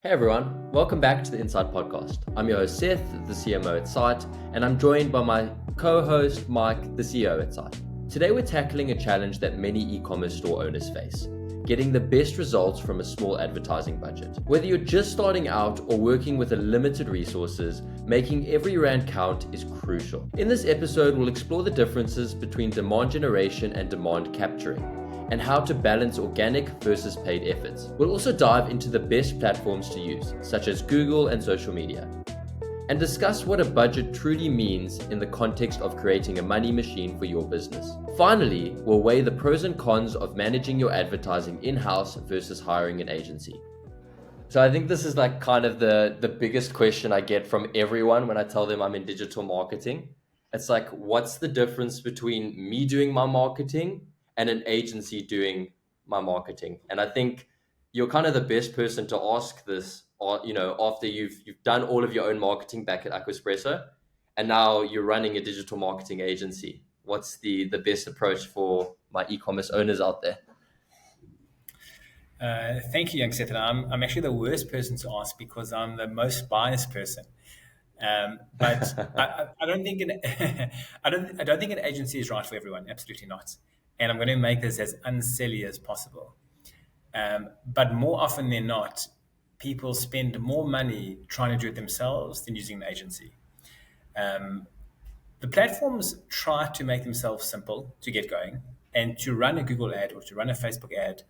Hey everyone, welcome back to the InStye Podcast. I'm your host Seth, the CMO at Syte, and I'm joined by my co-host Mike, the CEO at Syte. Today we're tackling a challenge that many e-commerce store owners face, getting the best results from a small advertising budget. Whether you're just starting out or working with limited resources, making every rand count is crucial. In this episode, we'll explore the differences between demand generation and demand capturing, and how to balance organic versus paid efforts. We'll also dive into the best platforms to use, such as Google and social media, and discuss what a budget truly means in the context of creating a money machine for your business. Finally, we'll weigh the pros and cons of managing your advertising in-house versus hiring an agency. So I think this is like kind of the biggest question I get from everyone when I tell them I'm in digital marketing. It's like, what's the difference between me doing my marketing and an agency doing my marketing? And I think you're kind of the best person to ask this, or after you've done all of your own marketing back at Aquaspresso, and now you're running a digital marketing agency. What's the best approach for my e-commerce owners out there? Thank you, young Seth. I'm actually the worst person to ask because I'm the most biased person. But I don't think I don't think an agency is right for everyone. Absolutely not. And I'm going to make this as unsilly as possible. But more often than not, people spend more money trying to do it themselves than using an agency. The platforms try to make themselves simple to get going, and to run a Google ad or to run a Facebook ad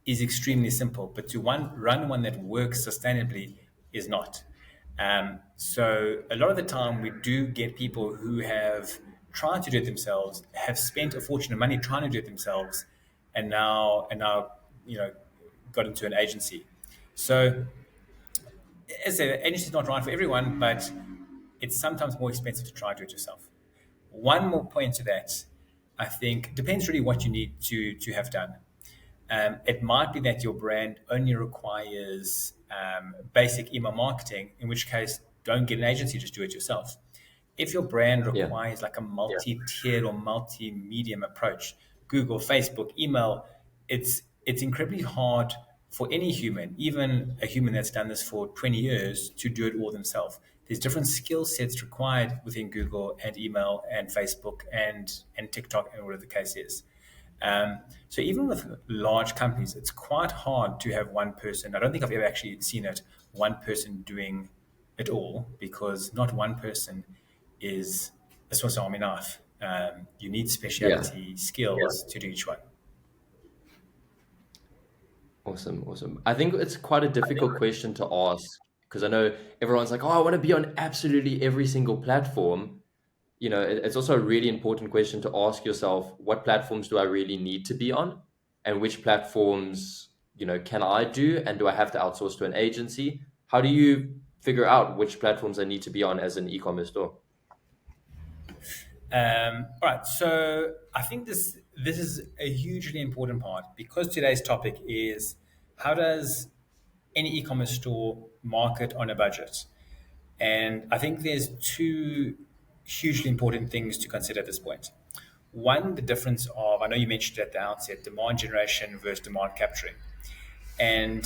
is extremely simple, but to run one that works sustainably is not. So a lot of the time we do get people who have tried to do it themselves, have spent a fortune of money trying to do it themselves, and now got into an agency. So as I say, the agency is not right for everyone, but it's sometimes more expensive to try to do it yourself. One more point to that, I think, depends really what you need to have done. It might be that your brand only requires basic email marketing, in which case, don't get an agency, just do it yourself. If your brand requires like a multi-tiered or multi-medium approach, Google, Facebook, email, it's incredibly hard for any human, even a human that's done this for 20 years, to do it all themselves. There's different skill sets required within Google and email and Facebook and TikTok and whatever the case is. So even with large companies, it's quite hard to have one person. I don't think I've ever actually seen one person doing it all, because not one person is a Swiss Army knife. You need specialty skills to do each one. Awesome. I think it's quite a difficult question to ask, because I know everyone's like, oh, I want to be on absolutely every single platform. It's also a really important question to ask yourself, what platforms do I really need to be on? And which platforms, can I do? And do I have to outsource to an agency? How do you figure out which platforms I need to be on as an e-commerce store? All right. So I think this is a hugely important part, because today's topic is, how does any e-commerce store market on a budget? And I think there's two hugely important things to consider at this point. One, the difference of, I know you mentioned at the outset, demand generation versus demand capturing. And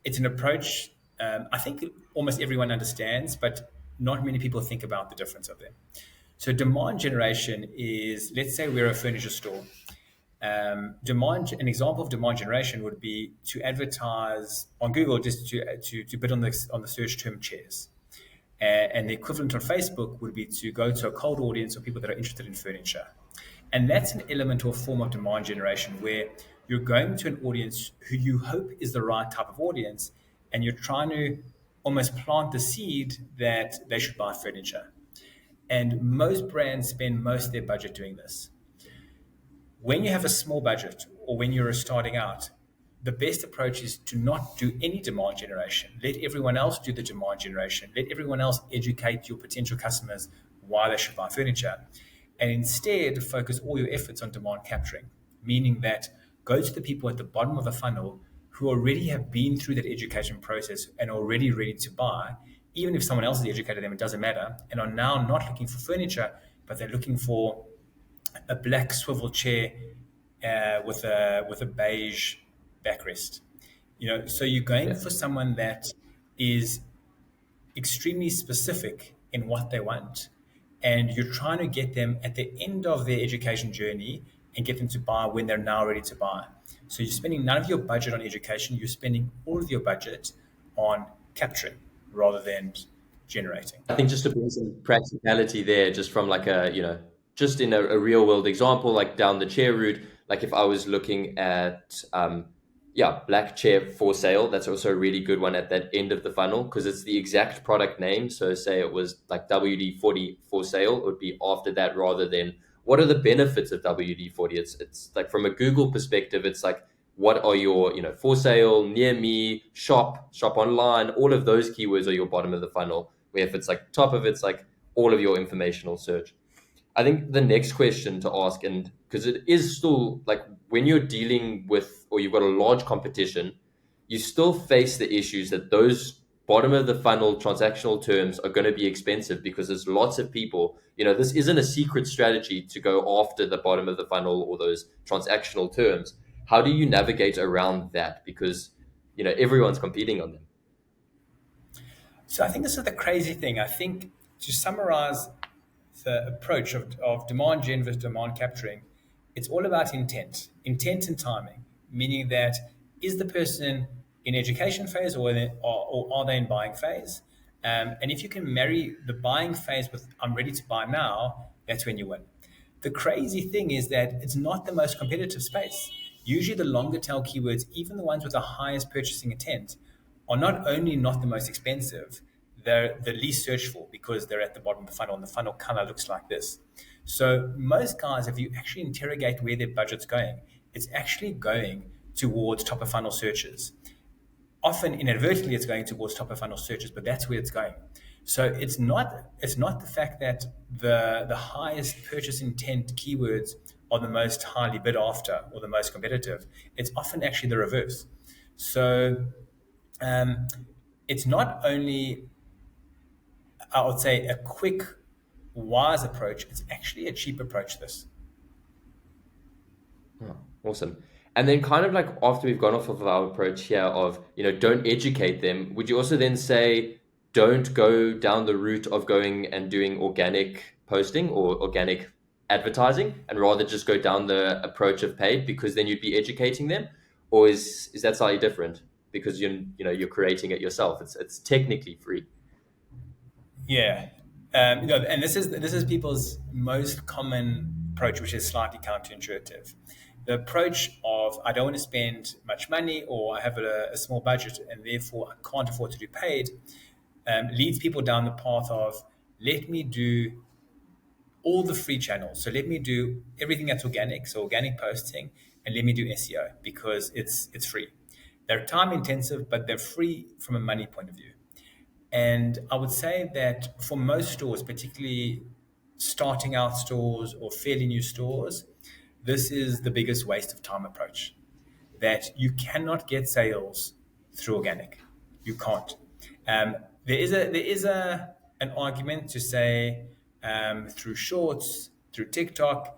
it's an approach I think almost everyone understands, but not many people think about the difference of them. So demand generation is, let's say we're a furniture store. An example of demand generation would be to advertise on Google, just to bid on the search term chairs. And the equivalent on Facebook would be to go to a cold audience of people that are interested in furniture. And that's an element or form of demand generation, where you're going to an audience who you hope is the right type of audience, and you're trying to almost plant the seed that they should buy furniture. And most brands spend most of their budget doing this. When you have a small budget, or when you're starting out, the best approach is to not do any demand generation. Let everyone else do the demand generation. Let everyone else educate your potential customers why they should buy furniture. And instead, focus all your efforts on demand capturing, meaning that go to the people at the bottom of the funnel who already have been through that education process and are already ready to buy. Even if someone else has educated them, it doesn't matter, and are now not looking for furniture, but they're looking for a black swivel chair with a beige backrest. So you're going for someone that is extremely specific in what they want. And you're trying to get them at the end of their education journey and get them to buy when they're now ready to buy. So you're spending none of your budget on education, you're spending all of your budget on capturing rather than generating. I think just to bring some practicality there, just from like a, just in a real world example, like down the chair route, like if I was looking at, black chair for sale, that's also a really good one at that end of the funnel because it's the exact product name. So say it was like WD-40 for sale, it would be after that rather than what are the benefits of WD-40? It's like from a Google perspective, it's like, what are your, for sale, near me, shop online, all of those keywords are your bottom of the funnel. Where if it's like top of it's like all of your informational search. I think the next question to ask, and because it is still like when you're dealing with or you've got a large competition, you still face the issues that those bottom of the funnel transactional terms are going to be expensive because there's lots of people, this isn't a secret strategy to go after the bottom of the funnel or those transactional terms. How do you navigate around that? Because, everyone's competing on them. So I think this is the crazy thing. I think to summarize the approach of demand gen versus demand capturing, it's all about intent and timing, meaning that is the person in education phase or are they in buying phase? And if you can marry the buying phase with I'm ready to buy now, that's when you win. The crazy thing is that it's not the most competitive space. Usually the longer tail keywords, even the ones with the highest purchasing intent, are not only not the most expensive, they're the least searched for because they're at the bottom of the funnel and the funnel color looks like this. So most guys, if you actually interrogate where their budget's going, it's actually going towards top of funnel searches. Often inadvertently it's going towards top of funnel searches, but that's where it's going. So it's not the fact that the highest purchase intent keywords are the most highly bid after or the most competitive. It's often actually the reverse. So it's not only, I would say, a quick, wise approach, it's actually a cheap approach to this. Oh, awesome. And then kind of like after we've gone off of our approach here of, don't educate them, would you also then say, don't go down the route of going and doing organic posting or organic advertising and rather just go down the approach of paid because then you'd be educating them? Or is that slightly different because you're creating it yourself? It's technically free. Yeah. And this is people's most common approach, which is slightly counterintuitive. The approach of I don't want to spend much money or I have a small budget and therefore I can't afford to do paid leads people down the path of let me do all the free channels. So let me do everything that's organic, so organic posting, and let me do SEO because it's free. They're time intensive, but they're free from a money point of view. And I would say that for most stores, particularly starting out stores or fairly new stores, this is the biggest waste of time approach. That you cannot get sales through organic. You can't. There is an argument to say through shorts, through TikTok,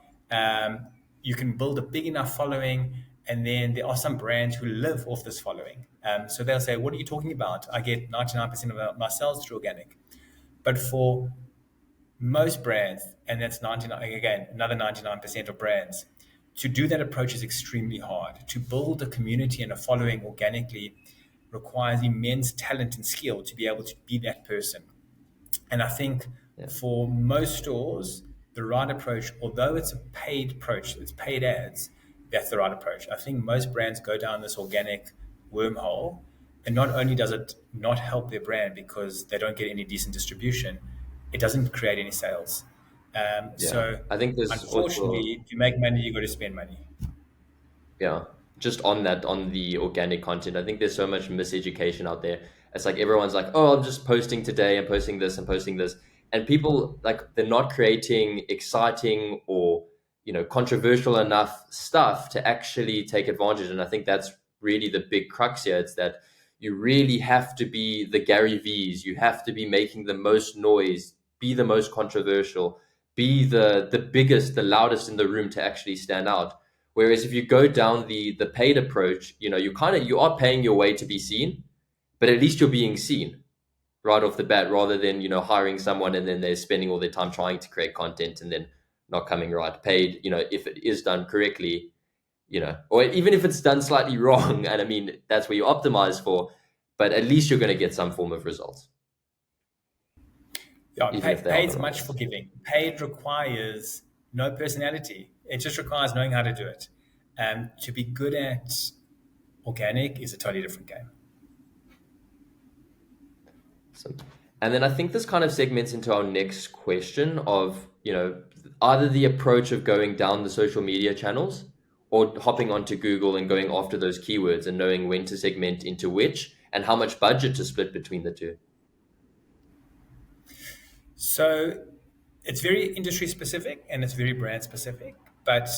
you can build a big enough following, and then there are some brands who live off this following. So they'll say, what are you talking about? I get 99% of my sales through organic. But for most brands, and that's 99, again, another 99% of brands, to do that approach is extremely hard. To build a community and a following organically requires immense talent and skill to be able to be that person. And I think for most stores, the right approach, although it's a paid approach, it's paid ads, that's the right approach. I think most brands go down this organic wormhole, and not only does it not help their brand because they don't get any decent distribution, it doesn't create any sales. So I think there's unfortunately, to make money, you got to spend money. Yeah, just on that, on the organic content, I think there's so much miseducation out there. It's like everyone's like, oh, I'm just posting today, I'm posting this, I'm posting this. And people, like, they're not creating exciting or, controversial enough stuff to actually take advantage. And I think that's really the big crux here. It's that you really have to be the Gary V's. You have to be making the most noise, be the most controversial, be the biggest, the loudest in the room to actually stand out. Whereas if you go down the paid approach, you are paying your way to be seen, but at least you're being seen right off the bat, rather than hiring someone and then they're spending all their time trying to create content and then not coming right. Paid, if it is done correctly, or even if it's done slightly wrong, and I mean that's where you optimize for, but at least you're going to get some form of results, Yeah, even if they are the paid's wrong much ones. forgiving. Paid requires no personality. It just requires knowing how to do it. To be good at organic is a totally different game. Awesome. And then I think this kind of segments into our next question of, either the approach of going down the social media channels or hopping onto Google and going after those keywords and knowing when to segment into which and how much budget to split between the two. So it's very industry specific and it's very brand specific. But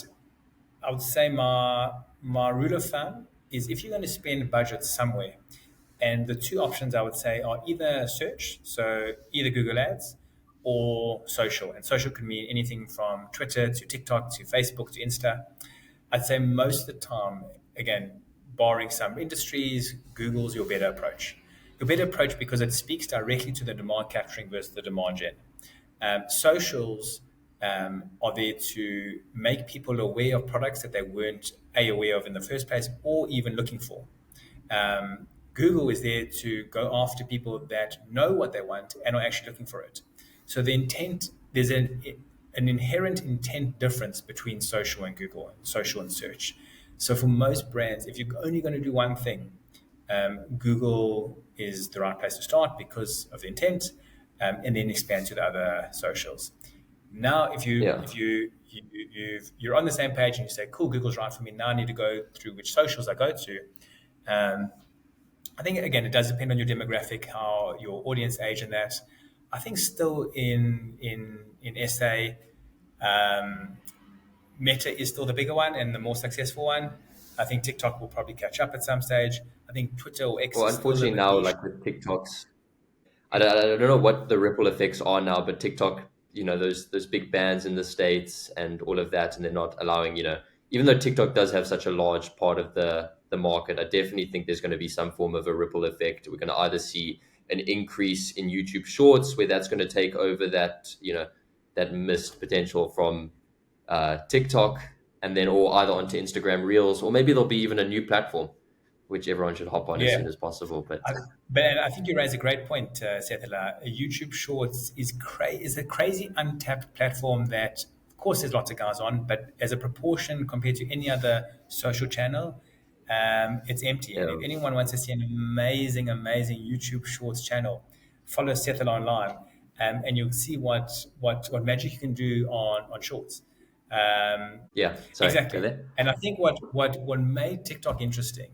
I would say my rule of thumb is if you're going to spend budget somewhere, and the two options I would say are either search, so either Google Ads or social. And social could mean anything from Twitter to TikTok to Facebook to Insta. I'd say most of the time, again, barring some industries, Google's your better approach. Your better approach because it speaks directly to the demand capturing versus the demand gen. Socials are there to make people aware of products that they weren't aware of in the first place or even looking for. Google is there to go after people that know what they want and are actually looking for it. So the intent, there's an inherent intent difference between social and Google, social and search. So for most brands, if you're only going to do one thing, Google is the right place to start because of the intent, and then expand to the other socials. Now, Yeah. you're on the same page and you say, "Cool, Google's right for me." Now I need to go through which socials I go to. Um, I think again, it does depend on your demographic, how your audience age, and that. I think still in SA, um, Meta is still the bigger one and the more successful one. I think TikTok will probably catch up at some stage. I think Twitter or X Well, is still a unfortunately little bit now, niche. like with TikToks, I don't know what the ripple effects are now, but TikTok, those big bans in the States and all of that, and they're not allowing, even though TikTok does have such a large part of the market, I definitely think there's going to be some form of a ripple effect. We're going to either see an increase in YouTube Shorts, where that's going to take over that, that missed potential from TikTok, and then or either onto Instagram Reels, or maybe there'll be even a new platform, which everyone should hop on as Yeah. soon as possible. But I, but I think you raise a great point, Seth. YouTube Shorts is a crazy untapped platform that, of course, there's lots of guys on, but as a proportion compared to any other social channel, it's empty. And yeah, if anyone wants to see an amazing, amazing YouTube Shorts channel, follow Seth online, and you'll see what magic you can do on Shorts. Um, yeah. Sorry, go exactly. there. And I think what made TikTok interesting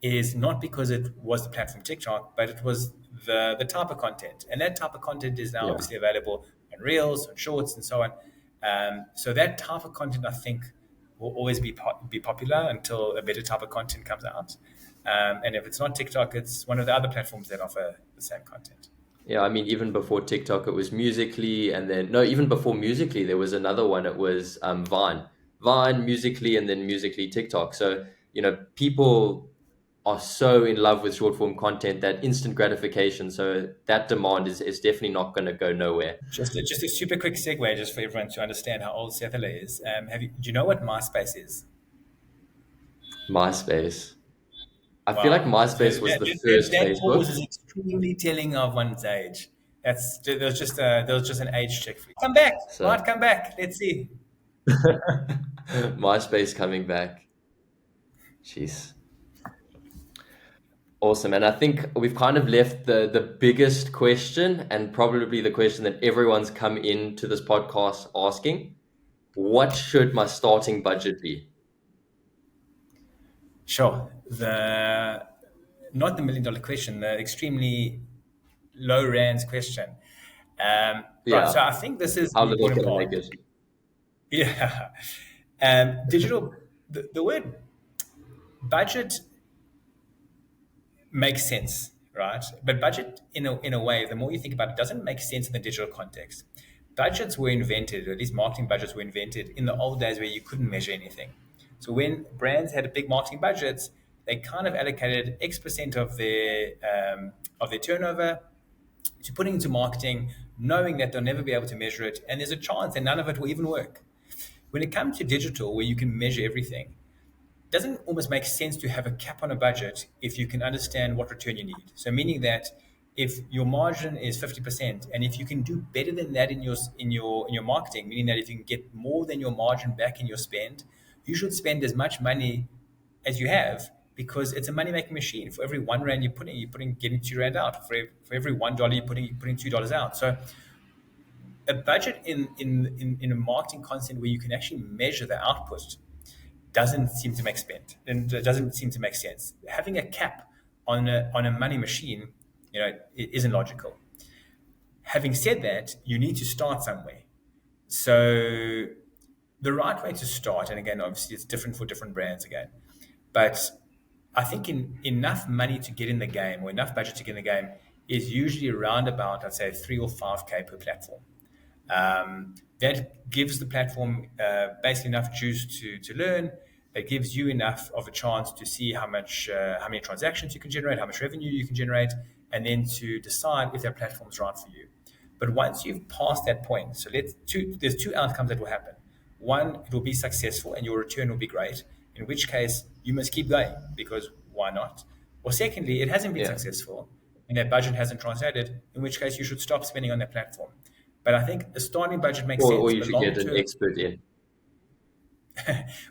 is not because it was the platform TikTok, but it was the type of content. And that type of content is now Yeah. obviously available on Reels, on Shorts, and so on. So that type of content, I think, will always be popular until a better type of content comes out. And if it's not TikTok, it's one of the other platforms that offer the same content. Yeah, I mean, even before TikTok, it was Musically, and then no, even before Musically, there was another one. It was Vine, Musically, and then Musically TikTok. So people are so in love with short form content, that instant gratification. So that demand is definitely not going to go nowhere. Just a super quick segue, just for everyone to understand how old Seth is. Do you know what MySpace is? MySpace. I feel like Wow. So MySpace was the first that pause Facebook. is extremely telling of one's age. There was just an age check for you. Come back. So Right, come back. Let's see. MySpace coming back. Jeez. Awesome. And I think we've kind of left the biggest question, and probably the question that everyone's come into this podcast asking. What should my starting budget be? Sure. The Not the $1 million question, the extremely low rands question. Right. So Yeah. I think this is How the little important can I part. make it? Yeah. Digital. The word budget makes sense, right? But budget, in a way, the more you think about it, doesn't make sense in the digital context. Budgets were invented, or at least marketing budgets were invented in the old days where you couldn't measure anything. So when brands had big marketing budgets, they kind of allocated X% of their turnover to putting into marketing, knowing that they'll never be able to measure it, and there's a chance that none of it will even work. When it comes to digital, where you can measure everything, doesn't almost make sense to have a cap on a budget if you can understand what return you need. So meaning that if your margin is 50%, and if you can do better than that in your marketing, meaning that if you can get more than your margin back in your spend, you should spend as much money as you have, because it's a money making machine. For every £1 you're putting getting £2 out. For every $1 you're putting $2 out. So a budget in a marketing content where you can actually measure the output doesn't seem to make sense. Having a cap on a money machine, it isn't logical. Having said that, you need to start somewhere. So the right way to start, and again, obviously it's different for different brands again, but I think enough money to get in the game, or enough budget to get in the game, is usually around about, I'd say, 3 or 5K per platform. That gives the platform basically enough juice to learn. It gives you enough of a chance to see how many transactions you can generate, how much revenue you can generate, and then to decide if that platform's right for you. But once you've passed that point, so there's two outcomes that will happen. One, it will be successful and your return will be great, in which case you must keep going, because why not? Or secondly, it hasn't been successful and that budget hasn't translated, in which case you should stop spending on that platform. But I think the starting budget makes sense. Or you should get an expert in.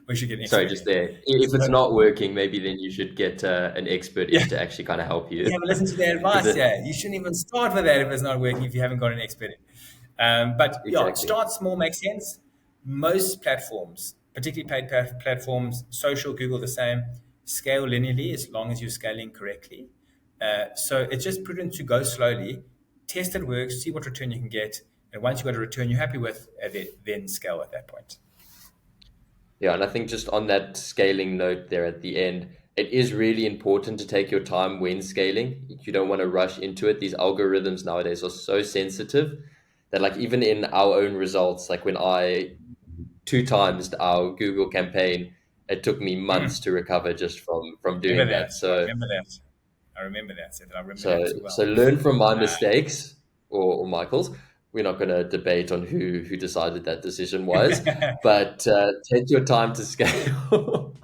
We should get an expert. Sorry, just there. If it's not working, maybe then you should get an expert in to actually kind of help you. Yeah, but listen to their advice. You shouldn't even start with that if it's not working, if you haven't got an expert in. But start small makes sense. Most platforms, particularly paid platforms, social, Google, the same, scale linearly as long as you're scaling correctly. So it's just prudent to go slowly, test it works, see what return you can get, and once you've got a return you're happy with, then scale at that point. Yeah, and I think just on that scaling note there at the end, it is really important to take your time when scaling. You don't want to rush into it. These algorithms nowadays are so sensitive that, like, even in our own results, like when I 2x our Google campaign, it took me months to recover just from doing that. So I remember that. So learn from my mistakes or Michael's. We're not going to debate on who decided that decision was, but take your time to scale.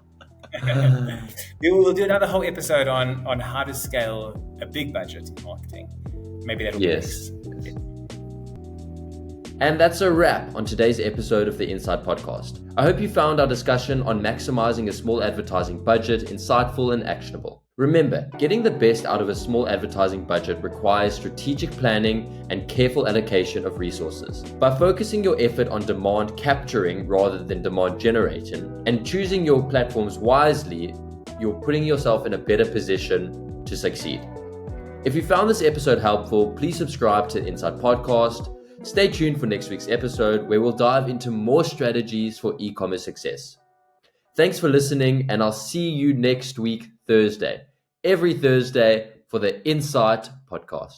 We'll do another whole episode on how to scale a big budget in marketing. Maybe that'll be next. And that's a wrap on today's episode of the InStye Podcast. I hope you found our discussion on maximizing a small advertising budget insightful and actionable. Remember, getting the best out of a small advertising budget requires strategic planning and careful allocation of resources. By focusing your effort on demand capturing rather than demand generating, and choosing your platforms wisely, you're putting yourself in a better position to succeed. If you found this episode helpful, please subscribe to the InStye Podcast. Stay tuned for next week's episode, where we'll dive into more strategies for e-commerce success. Thanks for listening, and I'll see you next week, Thursday. Every Thursday for the InStye Podcast.